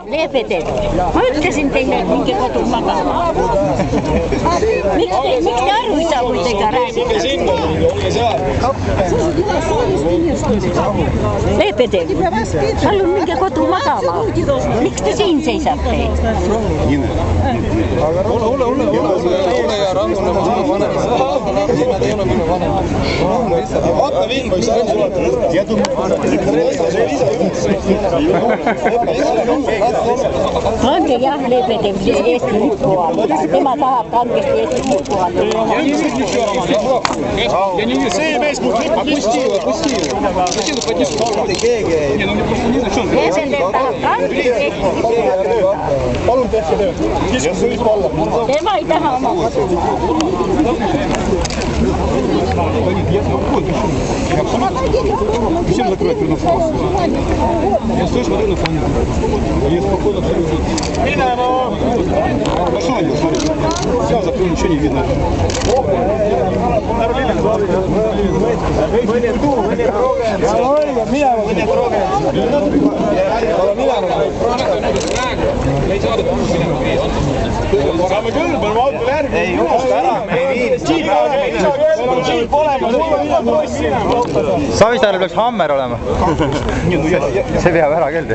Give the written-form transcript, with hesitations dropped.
Leepedel. Ma ütlesin teile, et minge kodu magama. Miks te aru ei saa, kui teiega räägida? Leepedel. Palun minge kodu magama. Miks te siin seisate? Ole ja rahune vanemad. Nad ei ole minu vanemad. Vaata vingu, ei saa Kandke jah, Leepedel Eesti lipu alla. Tema tahab kandkesti Eesti lipu alla. See mees mul Leepedel tahab kandkesti Eesti lipu alla. palun tehke töö. Kiskus lipu alla. Tema ei taha oma kodu. Всем закрывать перед носом. Я стою, смотрю на фоне. Я спокойно абсолютно. Пошел один, смотри. Все, закрыл, ничего не видно. Saame küll, me oleme auto järgi. Ei, juhust ära, me ei viinud. Savisaarel peaks hammer olema. See veab ära küll.